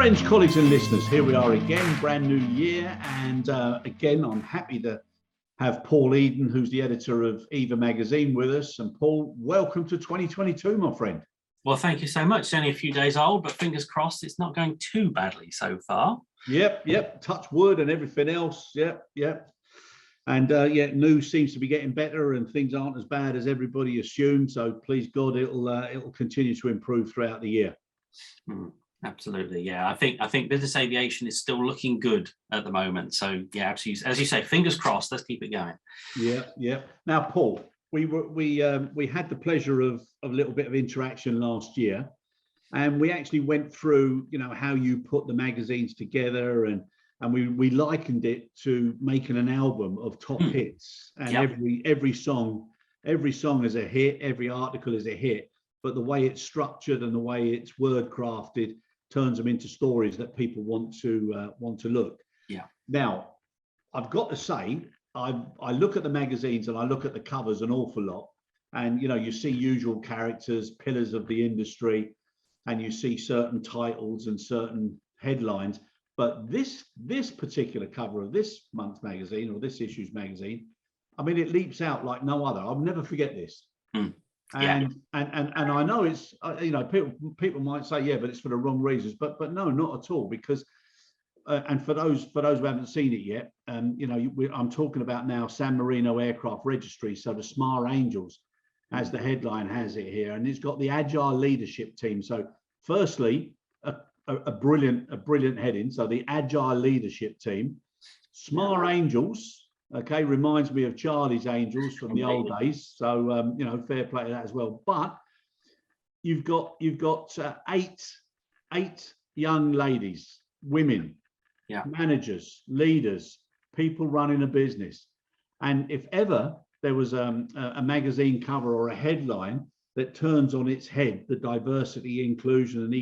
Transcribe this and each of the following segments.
Friends, colleagues and listeners, here we are again, brand new year. And again, I'm happy to have Paul Eden, who's the editor of EVA magazine, with us. And Paul, welcome to 2022, my friend. Well, thank you so much. It's only a few days old, but fingers crossed it's not going too badly so far. Yep. Touch wood and everything else. Yep. And news seems to be getting better and things aren't as bad as everybody assumed. So please God, it'll continue to improve throughout the year. Absolutely, yeah. I think business aviation is still looking good at the moment. So yeah, absolutely. As you say, fingers crossed. Let's keep it going. Yeah. Now, Paul, we had the pleasure of a little bit of interaction last year, and we actually went through, how you put the magazines together, and we likened it to making an album of top hits, and every song is a hit, every article is a hit, but the way it's structured and the way it's word crafted turns them into stories that people want to look. Yeah. Now, I've got to say, I look at the magazines and I look at the covers an awful lot, and you see usual characters, pillars of the industry, and you see certain titles and certain headlines. But this particular cover of this month's magazine, or this issue's magazine, I mean, it leaps out like no other. I'll never forget this. And I know it's people might say, yeah, but it's for the wrong reasons, but no, not at all, because and for those who haven't seen it yet, I'm talking about now San Marino Aircraft Registry, so the SMAR Angels, as the headline has it here, and it's got the Agile Leadership Team. So firstly, a brilliant heading. So the Agile Leadership Team, SMAR Angels. Okay, reminds me of Charlie's Angels from the old days. So fair play to that as well. But you've got eight young ladies, women, managers, leaders, people running a business. And if ever there was a magazine cover or a headline that turns on its head the diversity, inclusion, and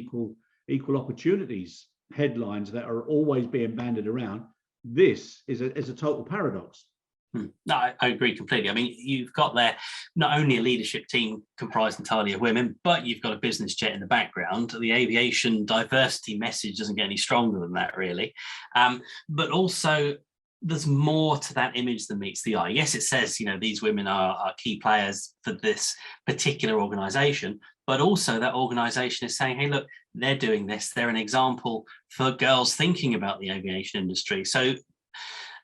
equal opportunities headlines that are always being bandied around, this is a total paradox. No, I agree completely. I mean, you've got there not only a leadership team comprised entirely of women, but you've got a business jet in the background. The aviation diversity message doesn't get any stronger than that, really. But also, there's more to that image than meets the eye. Yes, it says, these women are key players for this particular organization, but also that organization is saying, hey, look, they're doing this. They're an example for girls thinking about the aviation industry. So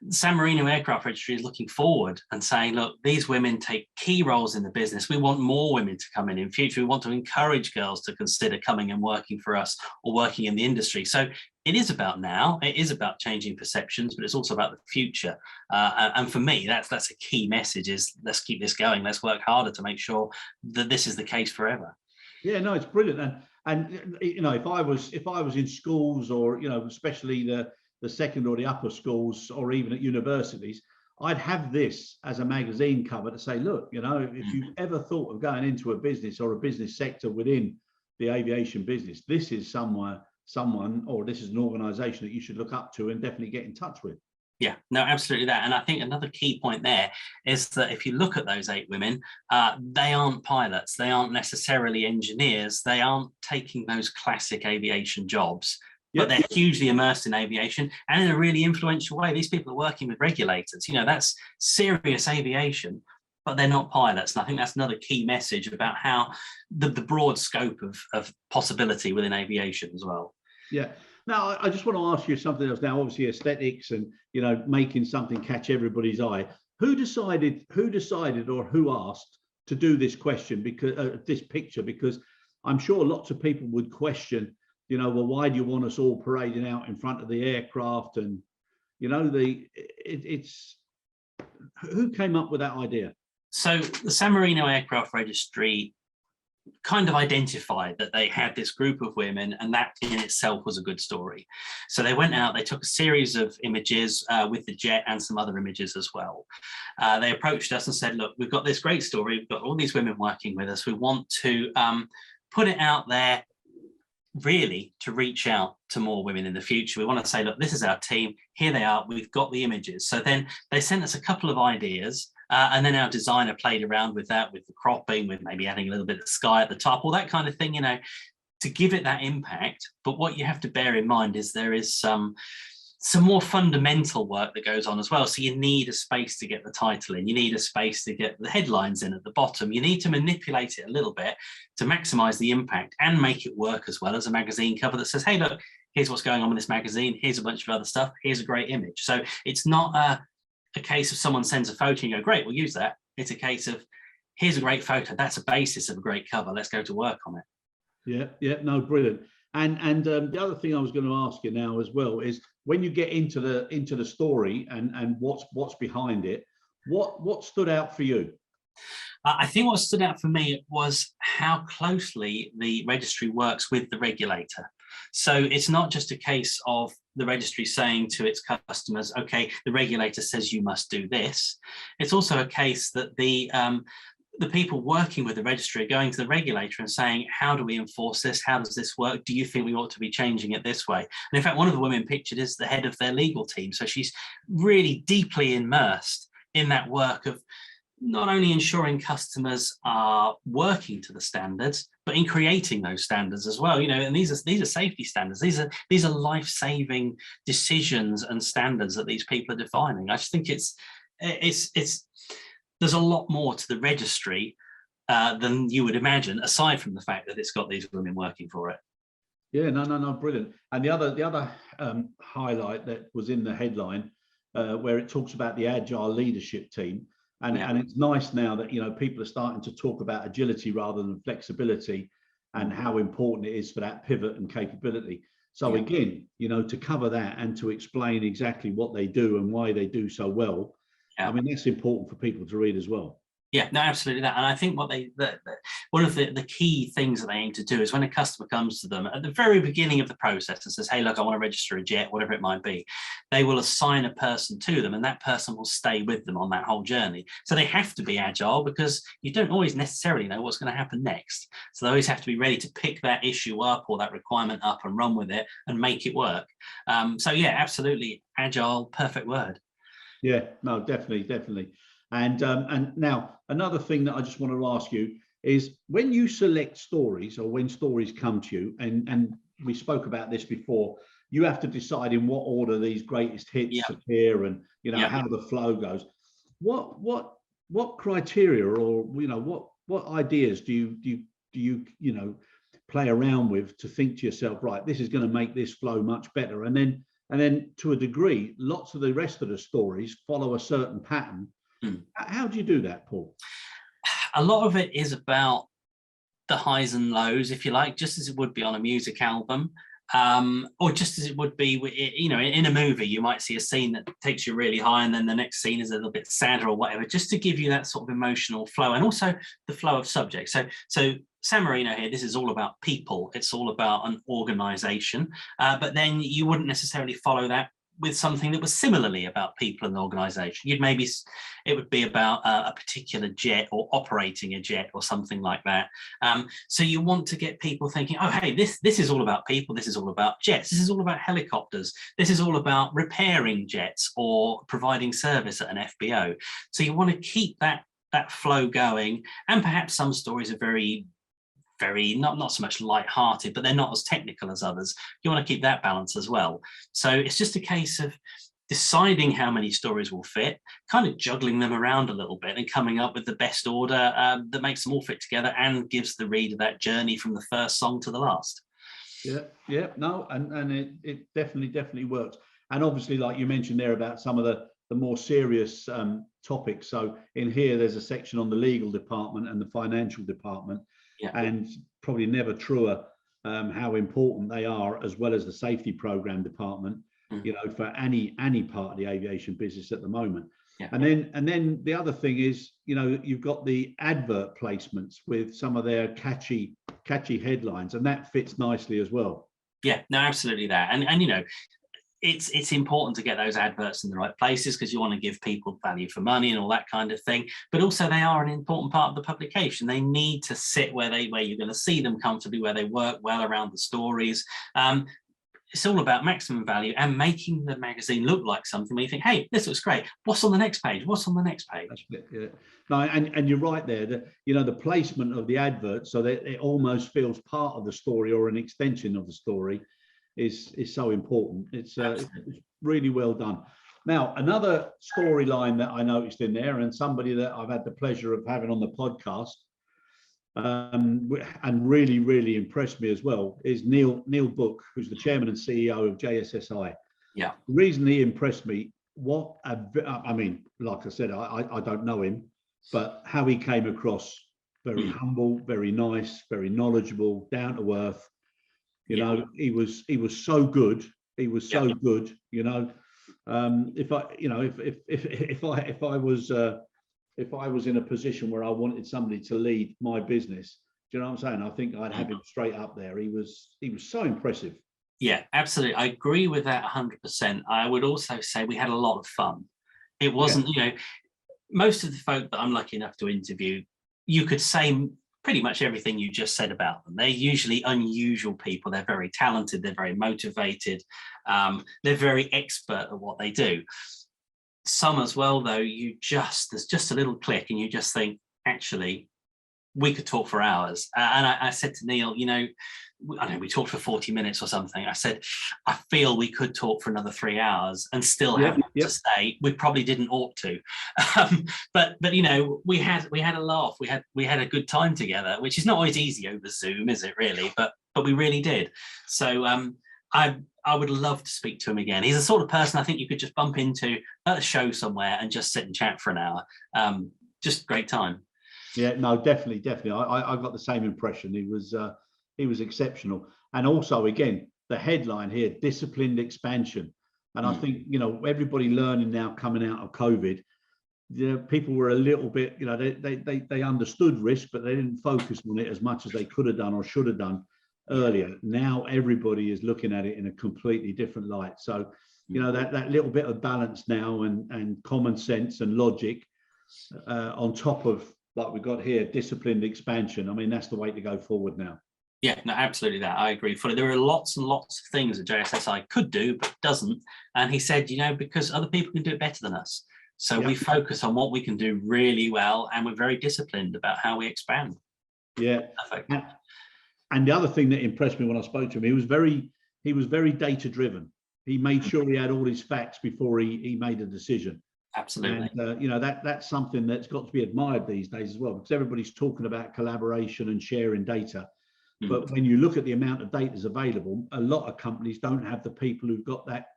San Marino Aircraft Registry is looking forward and saying, look, these women take key roles in the business. We want more women to come in future. We want to encourage girls to consider coming and working for us or working in the industry. So it is about now, it is about changing perceptions, but it's also about the future. And for me, that's a key message is let's keep this going. Let's work harder to make sure that this is the case forever. Yeah, no, it's brilliant. And if I was in schools, or especially the second or the upper schools, or even at universities, I'd have this as a magazine cover to say, look, if you've ever thought of going into a business or a business sector within the aviation business, this is someone, or this is an organization that you should look up to and definitely get in touch with. Yeah, no, absolutely that. And I think another key point there is that if you look at those 8 women, they aren't pilots. They aren't necessarily engineers. They aren't taking those classic aviation jobs, but they're hugely immersed in aviation and in a really influential way. These people are working with regulators. That's serious aviation, but they're not pilots. And I think that's another key message about how the broad scope of possibility within aviation as well. Yeah. Now, I just want to ask you something else. Now, obviously, aesthetics and making something catch everybody's eye. Who decided, or who asked to do this question? Because this picture, because I'm sure lots of people would question, well, why do you want us all parading out in front of the aircraft? And it's who came up with that idea? So the San Marino Aircraft Registry kind of identified that they had this group of women, and that in itself was a good story. So they went out, they took a series of images with the jet and some other images as well. They approached us and said, look, we've got this great story. We've got all these women working with us. We want to put it out there really to reach out to more women in the future. We want to say, look, this is our team. Here they are. We've got the images. So then they sent us a couple of ideas. And then our designer played around with that, with the cropping, with maybe adding a little bit of sky at the top, all that kind of thing, to give it that impact. But what you have to bear in mind is there is some more fundamental work that goes on as well. So you need a space to get the title in. You need a space to get the headlines in at the bottom. You need to manipulate it a little bit to maximize the impact and make it work as well as a magazine cover that says, hey, look, here's what's going on with this magazine. Here's a bunch of other stuff. Here's a great image. So it's not a case of someone sends a photo and you go, great, we'll use that. It's a case of, here's a great photo. That's a basis of a great cover. Let's go to work on it. Yeah, no, brilliant. And the other thing I was going to ask you now as well is when you get into the story and what's behind it, what stood out for you? I think what stood out for me was how closely the registry works with the regulator. So it's not just a case of the registry saying to its customers, okay, the regulator says you must do this. It's also a case that the people working with the registry are going to the regulator and saying, how do we enforce this? How does this work? Do you think we ought to be changing it this way? And in fact, one of the women pictured is the head of their legal team. So she's really deeply immersed in that work of not only ensuring customers are working to the standards, but in creating those standards as well. You know, and these are safety standards. These are life-saving decisions and standards that these people are defining. I just think it's there's a lot more to the registry than you would imagine, aside from the fact that it's got these women working for it. Yeah, no, brilliant. And the other highlight that was in the headline, where it talks about the agile leadership team, and it's nice now that people are starting to talk about agility rather than flexibility, and how important it is for that pivot and capability. So again, to cover that and to explain exactly what they do and why they do so well. I mean, that's important for people to read as well. Yeah, no, absolutely that. And I think what one of the key things that they aim to do is when a customer comes to them at the very beginning of the process and says, hey, look, I want to register a jet, whatever it might be, they will assign a person to them and that person will stay with them on that whole journey. So they have to be agile because you don't always necessarily know what's going to happen next. So they always have to be ready to pick that issue up or that requirement up and run with it and make it work. So yeah, absolutely agile, perfect word. Yeah, no, definitely. And now another thing that I just want to ask you is when you select stories or when stories come to you, and we spoke about this before, you have to decide in what order these greatest hits appear and how the flow goes. What criteria or what ideas do you play around with to think to yourself, right, this is going to make this flow much better, and then to a degree, lots of the rest of the stories follow a certain pattern. How do you do that, Paul? A lot of it is about the highs and lows, if you like, just as it would be on a music album, or just as it would be, in a movie. You might see a scene that takes you really high, and then the next scene is a little bit sadder or whatever, just to give you that sort of emotional flow, and also the flow of subject. So San Marino here, this is all about people. It's all about an organization, but then you wouldn't necessarily follow that with something that was similarly about people and organization. It would be about a particular jet or operating a jet or something like that. So you want to get people thinking, oh, hey, this is all about people. This is all about jets. This is all about helicopters. This is all about repairing jets or providing service at an FBO. So you want to keep that flow going. And perhaps some stories are very not so much light-hearted, but they're not as technical as others. You want to keep that balance as well. So it's just a case of deciding how many stories will fit, kind of juggling them around a little bit and coming up with the best order that makes them all fit together and gives the reader that journey from the first song to the last. Yeah, no, and it definitely works. And obviously, like you mentioned there about some of the more serious topics. So in here, there's a section on the legal department and the financial department. Yeah. And probably never truer how important they are, as well as the safety program department, for any part of the aviation business at the moment. Yeah. And then the other thing is, you've got the advert placements with some of their catchy headlines, and that fits nicely as well. Yeah, no, absolutely that. And it's important to get those adverts in the right places because you want to give people value for money and all that kind of thing. But also they are an important part of the publication. They need to sit where you're going to see them comfortably, where they work well around the stories. it's all about maximum value and making the magazine look like something where you think, hey, this looks great. What's on the next page? What's on the next page? Yeah. No, and you're right there. The placement of the advert, so that it almost feels part of the story or an extension of the story, is so important. It's really well done. Now, another storyline that I noticed in there, and somebody that I've had the pleasure of having on the podcast, and really impressed me as well, is Neil Book, who's the chairman and CEO of JSSI. Yeah. The reason he impressed me, I mean, like I said, I don't know him, but how he came across, very humble, very nice, very knowledgeable, down to earth. You know, he was so good. He was so good. You know, if I was in a position where I wanted somebody to lead my business, do you know what I'm saying? I think I'd have him straight up there. He was so impressive. Yeah, absolutely. I agree with that 100%. I would also say we had a lot of fun. It wasn't, you know, most of the folk that I'm lucky enough to interview, you could say pretty much everything you just said about them. They're usually unusual people. They're very talented. They're very motivated. They're very expert at what they do. Some as well, though, there's just a little click and you just think, actually, we could talk for hours. And I said to Neil, you know, I don't know, we talked for 40 minutes or something. I said, I feel we could talk for another 3 hours and still have to say we probably didn't ought to. But you know, we had a laugh. We had a good time together, which is not always easy over Zoom, is it really? But we really did. So I would love to speak to him again. He's the sort of person I think you could just bump into at a show somewhere and just sit and chat for an hour. Just great time. Yeah, no, definitely. I got the same impression. He was exceptional. And also, again, the headline here, disciplined expansion. And I think, you know, everybody learning now coming out of COVID, you know, people were a little bit, you know, they understood risk, but they didn't focus on it as much as they could have done or should have done earlier. Now everybody is looking at it in a completely different light. So, you know, that little bit of balance now and common sense and logic on top of, like we've got here, disciplined expansion. I mean, that's the way to go forward now. Yeah, no, absolutely that. I agree fully. There are lots and lots of things that JSSI could do, but doesn't. And he said, you know, because other people can do it better than us. So we focus on what we can do really well, and we're very disciplined about how we expand. Yeah. Perfect. And the other thing that impressed me when I spoke to him, he was very data driven. He made sure he had all his facts before he made a decision. Absolutely. And you know, that's something that's got to be admired these days as well, because everybody's talking about collaboration and sharing data. But when you look at the amount of data that's available, a lot of companies don't have the people who've got that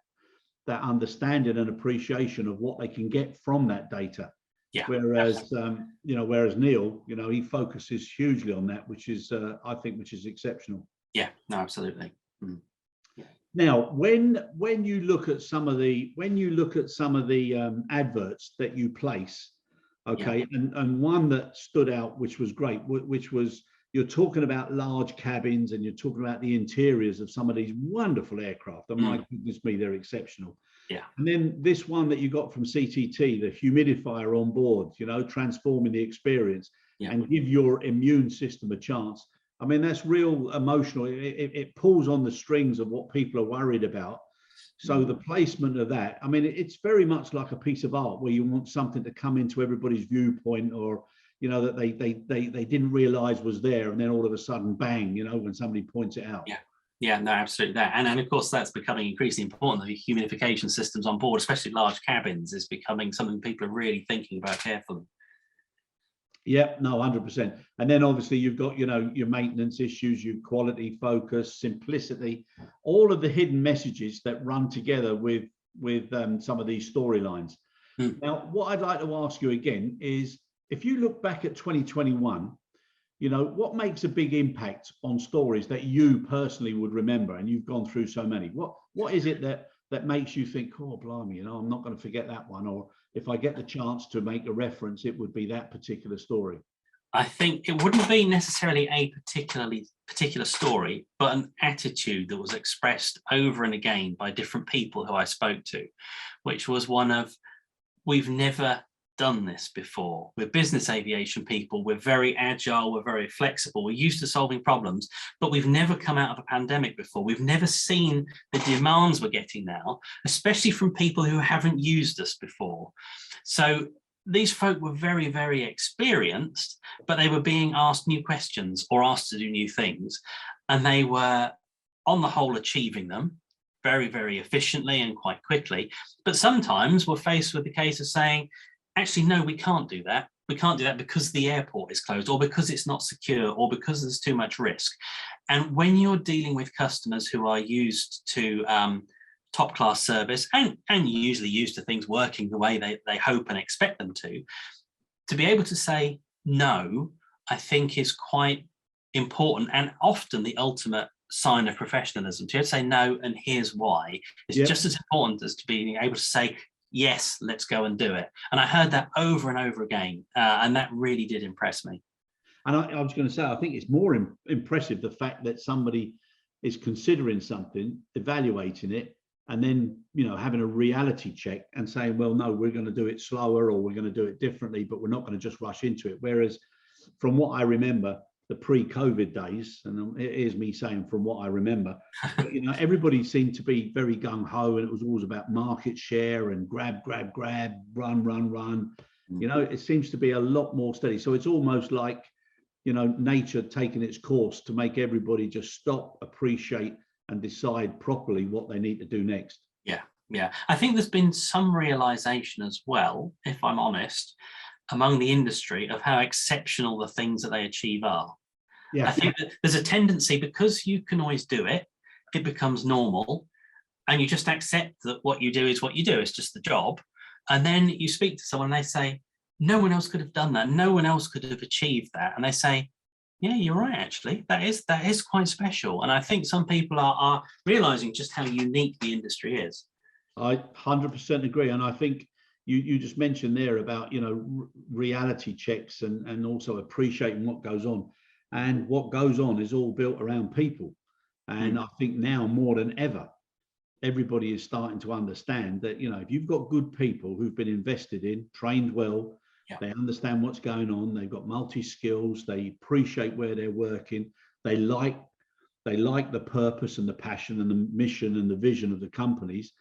understanding and appreciation of what they can get from that data. Yeah. Whereas you know, whereas Neil, you know, he focuses hugely on that, which is I think, which is exceptional. Yeah. No, absolutely. Now, when you look at some of the adverts that you place, okay, and one that stood out, which was great, which was, you're talking about large cabins and you're talking about the interiors of some of these wonderful aircraft. And my goodness me, they're exceptional. Yeah. And then this one that you got from CTT, the humidifier on board, you know, transforming the experience and give your immune system a chance. I mean, that's real emotional. It pulls on the strings of what people are worried about. So the placement of that, I mean, it's very much like a piece of art where you want something to come into everybody's viewpoint, or, you know, that they didn't realize was there, and then all of a sudden, bang, you know, when somebody points it out. Yeah, no, absolutely that. And of course, that's becoming increasingly important. The humidification systems on board, especially large cabins, is becoming something people are really thinking about carefully. Yeah, no, 100%. And then obviously you've got, you know, your maintenance issues, your quality focus, simplicity, all of the hidden messages that run together with some of these storylines. Now, what I'd like to ask you again is, if you look back at 2021, you know, what makes a big impact on stories that you personally would remember? And you've gone through so many. What is it that makes you think, oh, blimey, you know, I'm not going to forget that one, or if I get the chance to make a reference, it would be that particular story? I think it wouldn't be necessarily a particular story, but an attitude that was expressed over and again by different people who I spoke to, which was one of, we've never done this before. We're business aviation people. We're very agile. We're very flexible. We're used to solving problems, but we've never come out of a pandemic before. We've never seen the demands we're getting now, especially from people who haven't used us before. So these folk were very, very experienced, but they were being asked new questions or asked to do new things. And they were, on the whole, achieving them very, very efficiently and quite quickly. But sometimes we're faced with the case of saying, actually, no, we can't do that. We can't do that because the airport is closed, or because it's not secure, or because there's too much risk. And when you're dealing with customers who are used to top class service and usually used to things working the way they hope and expect them to be able to say no, I think is quite important, and often the ultimate sign of professionalism. To say no, and here's why, is just as important as to being able to say, yes, let's go and do it. And I heard that over and over again, and that really did impress me. And I was going to say, I think it's more impressive the fact that somebody is considering something, evaluating it, and then, you know, having a reality check and saying, well, no, we're going to do it slower, or we're going to do it differently, but we're not going to just rush into it. Whereas from what I remember, the pre-COVID days, and it is me saying from what I remember, but, you know, everybody seemed to be very gung-ho, and it was always about market share and grab, run. You know, it seems to be a lot more steady. So it's almost like, you know, nature taking its course to make everybody just stop, appreciate, and decide properly what they need to do next. Yeah. I think there's been some realization as well, if I'm honest, among the industry of how exceptional the things that they achieve are. Yeah. I think that there's a tendency, because you can always do it, it becomes normal, and you just accept that what you do is what you do. It's just the job. And then you speak to someone and they say, no one else could have done that. No one else could have achieved that. And they say, yeah, you're right, actually. That is quite special. And I think some people are realizing just how unique the industry is. I 100% agree. And I think you just mentioned there about, you know, reality checks and also appreciating what goes on. And what goes on is all built around people. And I think now more than ever, everybody is starting to understand that, you know, if you've got good people who've been invested in, trained well, they understand what's going on, they've got multi-skills, they appreciate where they're working, they like the purpose and the passion and the mission and the vision of the companies,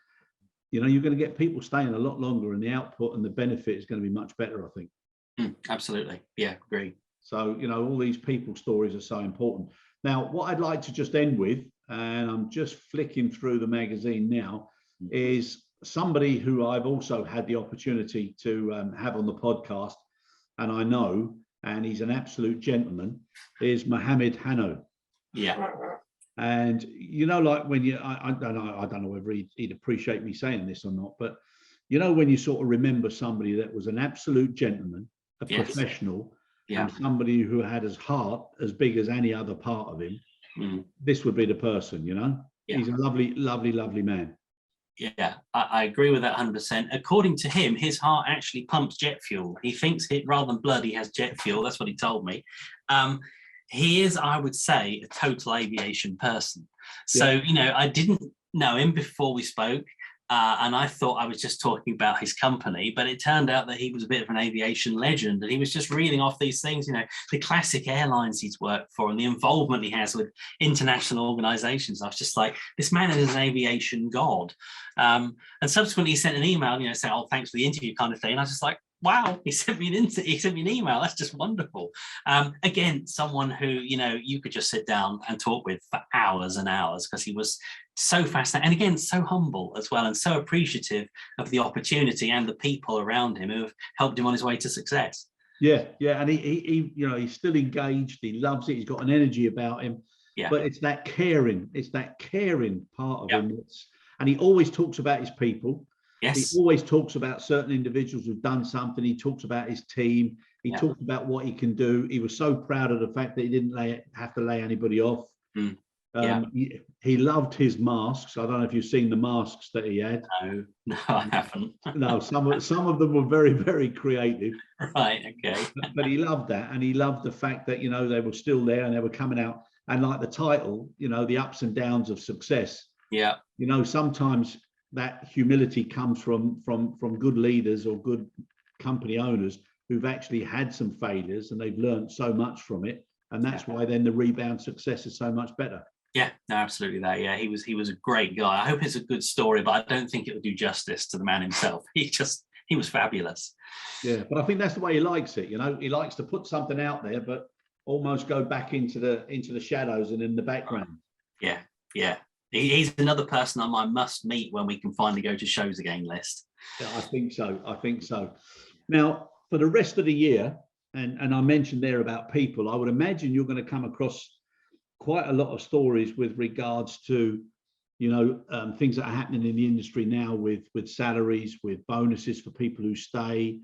you know, you're going to get people staying a lot longer, and the output and the benefit is going to be much better, I think. Absolutely. Yeah, agree. So, you know, all these people stories are so important. Now, what I'd like to just end with, and I'm just flicking through the magazine now, is somebody who I've also had the opportunity to have on the podcast, and I know, and he's an absolute gentleman, is Mohammed Hanno. Yeah. And, you know, like when you, I don't know whether he'd appreciate me saying this or not, but, you know, when you sort of remember somebody that was an absolute gentleman, a professional, and somebody who had his heart as big as any other part of him, this would be the person, you know. He's a lovely man. Yeah, I agree with that 100%. According to him, his heart actually pumps jet fuel. He thinks rather than blood, he has jet fuel. That's what he told me. He is, I would say, a total aviation person. So, you know, I didn't know him before we spoke. And I thought I was just talking about his company, but it turned out that he was a bit of an aviation legend, and he was just reading off these things, you know, the classic airlines he's worked for and the involvement he has with international organizations. I was just like, this man is an aviation god. And subsequently he sent an email, you know, saying, oh, thanks for the interview kind of thing. And I was just like, wow, he sent me an email. That's just wonderful. Again, someone who, you know, you could just sit down and talk with for hours and hours, because he was so fascinating, and again, so humble as well, and so appreciative of the opportunity and the people around him who have helped him on his way to success. Yeah, and he you know, he's still engaged. He loves it. He's got an energy about him. Yeah. But it's that caring part of him. And he always talks about his people. Yes. He always talks about certain individuals who've done something. He talks about his team. He talks about what he can do. He was so proud of the fact that he didn't have to lay anybody off. He loved his masks. I don't know if you've seen the masks that he had. No, I haven't. No, some of them were very, very creative. Right, okay. But he loved that, and he loved the fact that, you know, they were still there and they were coming out. And like the title, you know, the ups and downs of success. Yeah. You know, sometimes that humility comes from good leaders or good company owners who've actually had some failures and they've learned so much from it. And that's why then the rebound success is so much better. Yeah, no, absolutely that. Yeah, he was a great guy. I hope it's a good story, but I don't think it would do justice to the man himself. He was fabulous. Yeah, but I think that's the way he likes it. You know, he likes to put something out there, but almost go back into the shadows and in the background. Yeah, yeah. He's another person on my must meet when we can finally go to shows again list. Yeah, I think so. I think so. Now, for the rest of the year, and I mentioned there about people, I would imagine you're going to come across quite a lot of stories with regards to, you know, things that are happening in the industry now with salaries, with bonuses for people who stay,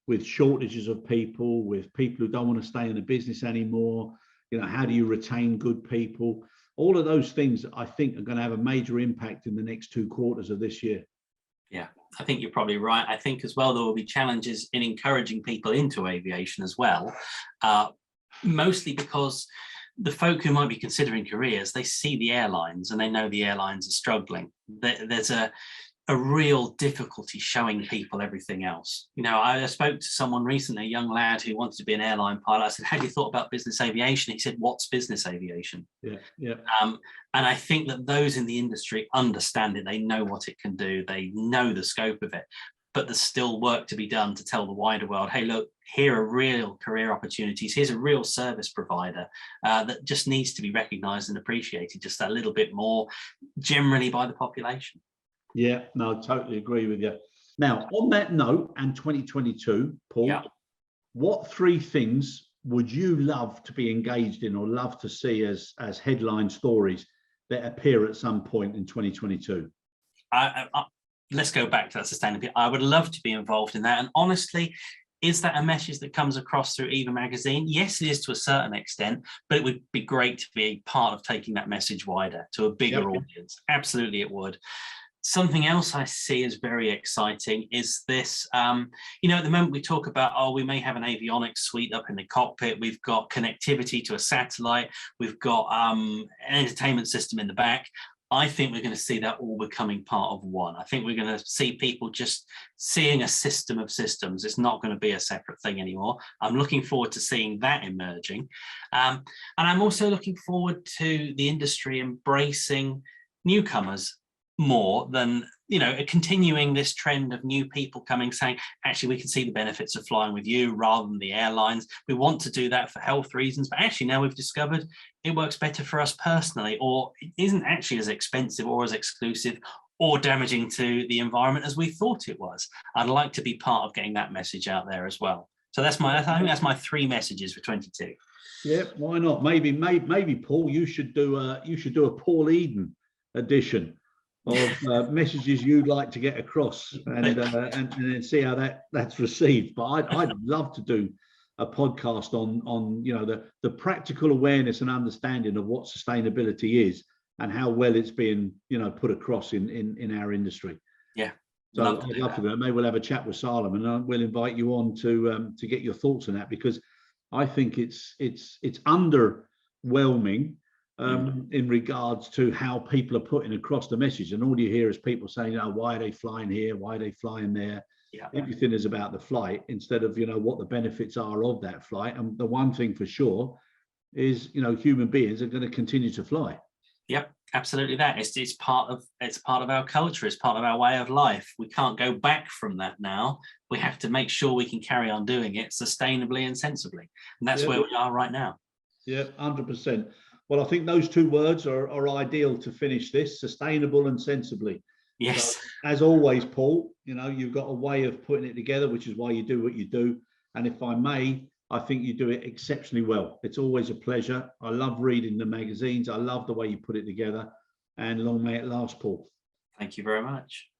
with shortages of people, with people who don't want to stay in the business anymore. You know, how do you retain good people? All of those things, I think, are going to have a major impact in the next 2 quarters of this year. Yeah, I think you're probably right. I think as well, there will be challenges in encouraging people into aviation as well, mostly because the folk who might be considering careers, they see the airlines and they know the airlines are struggling. There's a real difficulty showing people everything else. You know, I spoke to someone recently, a young lad who wanted to be an airline pilot. I said, "Have you thought about business aviation?" He said, "What's business aviation?" Yeah, yeah. And I think that those in the industry understand it. They know what it can do. They know the scope of it. But there's still work to be done to tell the wider world, hey, look, here are real career opportunities. Here's a real service provider that just needs to be recognised and appreciated just a little bit more generally by the population. Yeah, no, totally agree with you. Now, on that note, and 2022, Paul, what 3 things would you love to be engaged in or love to see as headline stories that appear at some point in 2022? Let's go back to that sustainability. I would love to be involved in that. And honestly, is that a message that comes across through EVA magazine? Yes, it is to a certain extent, but it would be great to be part of taking that message wider to a bigger audience. Absolutely, it would. Something else I see as very exciting is this, you know, at the moment we talk about, oh, we may have an avionics suite up in the cockpit. We've got connectivity to a satellite. We've got an entertainment system in the back. I think we're going to see that all becoming part of one. I think we're going to see people just seeing a system of systems. It's not going to be a separate thing anymore. I'm looking forward to seeing that emerging. And I'm also looking forward to the industry embracing newcomers more than, you know, continuing this trend of new people coming saying, actually, we can see the benefits of flying with you rather than the airlines. We want to do that for health reasons, but actually now we've discovered it works better for us personally, or it isn't actually as expensive or as exclusive or damaging to the environment as we thought it was. I'd like to be part of getting that message out there as well. So I think that's my 3 messages for 22. Yeah, why not? Maybe Paul, you should do a Paul Eden edition of messages you'd like to get across, and then see how that's received. But I'd love to do a podcast on you know, the practical awareness and understanding of what sustainability is and how well it's being, you know, put across in our industry. Yeah. So I'd love to do it. Maybe we'll have a chat with Solomon and we'll invite you on to get your thoughts on that, because I think it's underwhelming in regards to how people are putting across the message. And all you hear is people saying, oh, why are they flying here? Why are they flying there? Yeah. Everything is about the flight instead of, you know, what the benefits are of that flight. And the one thing for sure is, you know, human beings are going to continue to fly. Yep, absolutely that. It's part of our culture. It's part of our way of life. We can't go back from that now. We have to make sure we can carry on doing it sustainably and sensibly. And that's where we are right now. Yeah, 100%. Well, I think those 2 words are ideal to finish this: sustainable and sensibly. Yes. So, as always, Paul, you know, you've got a way of putting it together, which is why you do what you do. And if I may, I think you do it exceptionally well. It's always a pleasure. I love reading the magazines. I love the way you put it together. And long may it last, Paul. Thank you very much.